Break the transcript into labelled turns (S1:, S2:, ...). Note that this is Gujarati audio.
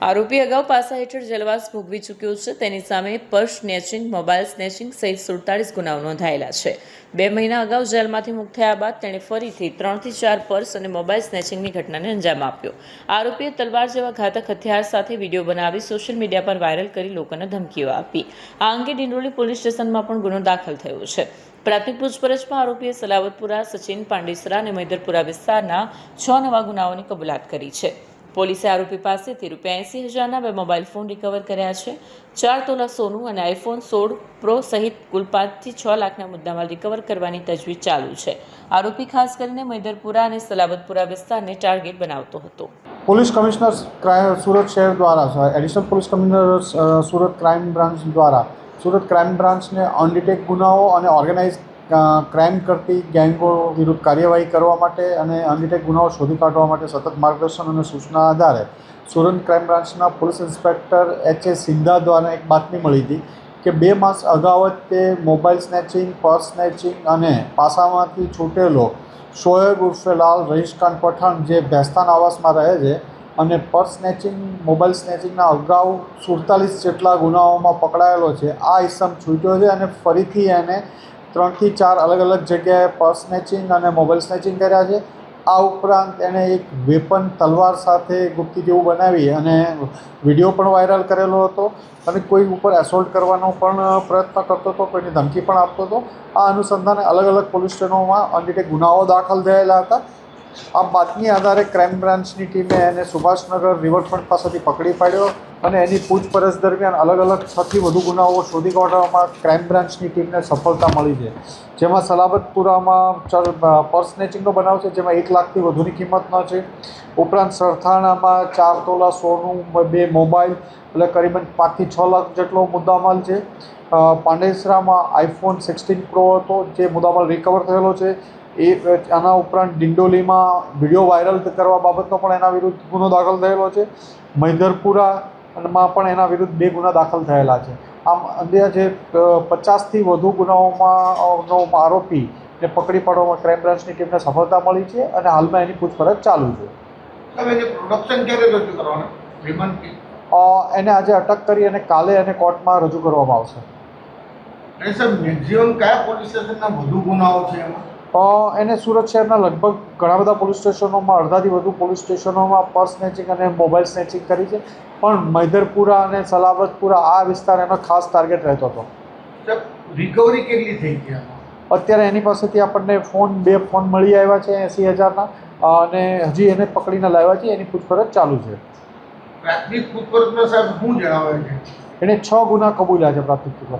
S1: આરોપી અગાઉ પાસા હેઠળ જેલવાસ ભોગવી ચૂક્યો છે। તેની સામે પર્સ સ્નેચિંગ, મોબાઈલ સ્નેચિંગ સહિત 47 ગુનાઓ નોંધાયેલા છે। 2 મહિના અગાઉ જેલમાંથી મુક્ત થયા બાદ તેણે ફરીથી 3 થી 4 પર્સ અને મોબાઈલ સ્નેચિંગની ઘટનાને અંજામ આપ્યો। આરોપીએ તલવાર જેવા ઘાતક હથિયાર સાથે વિડીયો બનાવી સોશિયલ મીડિયા પર વાયરલ કરી લોકોને ધમકીઓ આપી। આ અંગે ડિંડોલી પોલીસ સ્ટેશનમાં પણ ગુનો દાખલ થયો છે। પ્રાથમિક પૂછપરછમાં આરોપીએ સલાવતપુરા, સચિન, પાંડેસરા અને મૈદરપુરા વિસ્તારના 6 નવા ગુનાઓની કબૂલાત કરી છે। પોલીસે આરોપી પાસેથી ₹80,000ના 2 મોબાઈલ ફોન રિકવર કર્યા છે। 4 તોલા સોનું અને iPhone 16 Pro સહિત કુલ 5 થી 6 લાખના મુદ્દામાલ રિકવર કરવાની તજવીજ ચાલુ છે। આરોપી ખાસ કરીને મૈદરપુરા અને સલાબતપુરા વિસ્તારને ટાર્ગેટ બનાવતો હતો।
S2: પોલીસ કમિશનર સુરત શહેર દ્વારા additional police commissioner Surat crime branch દ્વારા સુરત ક્રાઇમ બ્રાન્ચને અનડિટેક ગુનાઓ અને ઓર્ગેનાઇઝ ક્રાઇમ કરતી ગેંગો વિરુદ્ધ કાર્યવાહી કરવા માટે અને અનડિટેક ગુનાઓ શોધી કાઢવા માટે સતત માર્ગદર્શન અને સૂચના આધારે સુરત ક્રાઇમ બ્રાન્ચના પોલીસ ઇન્સ્પેક્ટર H.A. સિંધા દ્વારા એક બાતમી મળી હતી કે 2 માસ અગાઉ જ તે મોબાઈલ સ્નેચિંગ, પર્સ સ્નેચિંગ અને પાસામાંથી છૂટેલો શોએબ ઉર્ફે લાલ રહીશખાન પઠાણ જે ભેસ્તાન આવાસમાં રહે છે અને પર્સ સ્નેચિંગ, મોબાઈલ સ્નેચિંગના અગાઉ 47 જેટલા ગુનાઓમાં પકડાયેલો છે। આ ઇસમ છૂટ્યો છે અને ફરીથી એને 3 થી 4 અલગ અલગ જગ્યાએ પર્સ સ્નેચિંગ અને મોબાઈલ સ્નેચિંગ કર્યા છે। આ ઉપરાંત એણે એક વેપન તલવાર સાથે ગુપ્તી જેવું બનાવી અને વિડીયો પણ વાયરલ કરેલો હતો અને કોઈ ઉપર એસોલ્ટ કરવાનો પણ પ્રયત્ન કરતો હતો, કોઈની ધમકી પણ આપતો હતો। આ અનુસંધાને અલગ અલગ પોલીસ સ્ટેશનોમાં અનડિટેક ગુનાઓ દાખલ થયેલા હતા। આ બાતમી આધારે ક્રાઇમ બ્રાન્ચની ટીમે એને સુભાષનગર રિવરફ્રન્ટ પાસેથી પકડી પાડ્યો અને એની પૂછપરછ દરમિયાન અલગ અલગ 6 થી વધુ ગુનાઓ શોધી કાઢવામાં ક્રાઇમ બ્રાન્ચની ટીમને સફળતા મળી છે। જેમાં સલાબતપુરામાં પર્સ સ્નેચિંગનો બનાવ છે, જેમાં 1 લાખથી વધુની કિંમતનો છે। ઉપરાંત સરથાણામાં 4 તોલા સોનું, 2 મોબાઈલ એટલે કરીબન 5 થી 6 લાખ જેટલો મુદ્દામાલ છે। પાંડેસરામાં iPhone 16 Pro હતો જે મુદ્દામાલ રિકવર થયેલો છે। આના ઉપરાંત ડિંડોલીમાં વિડીયો વાયરલ કરવા બાબતનો પણ એના વિરુદ્ધ ગુનો દાખલ થયેલો છે। મૈદરપુરામાં પણ એના વિરુદ્ધ 2 ગુના દાખલ થયેલા છે। આમ અંદાજે 50થી વધુ ગુનાઓમાંનો આરોપીને પકડી પાડવામાં ક્રાઇમ બ્રાન્ચની ટીમને સફળતા મળી છે અને હાલમાં એની પૂછપરછ ચાલુ છે। એને આજે અટક કરી અને કાલે એને કોર્ટમાં રજૂ કરવામાં આવશે। એને સુરત શહેરના લગભગ ઘણા બધા પોલીસ સ્ટેશનોમાં, અડધાથી વધુ પોલીસ સ્ટેશનોમાં પર્સ સ્નેચિંગ અને મોબાઈલ સ્નેચિંગ કરી છે, પણ મૈદરપુરા અને સલાબતપુરા આ વિસ્તાર એનો ખાસ ટાર્ગેટ રહેતો હતો।
S3: રિકવરી કેટલી થઈ ગઈ?
S2: અત્યારે એની પાસેથી આપણને 2 ફોન મળી આવ્યા છે 80,000ના અને હજી એને પકડીને લાવ્યા છે। એની પૂછપરછ ચાલુ છે।
S3: પ્રાથમિક પૂછપરછમાં સાહેબ શું જણાવે છે?
S2: એણે 6 ગુના કબૂલ્યા છે પ્રાથમિક પૂછપરછ।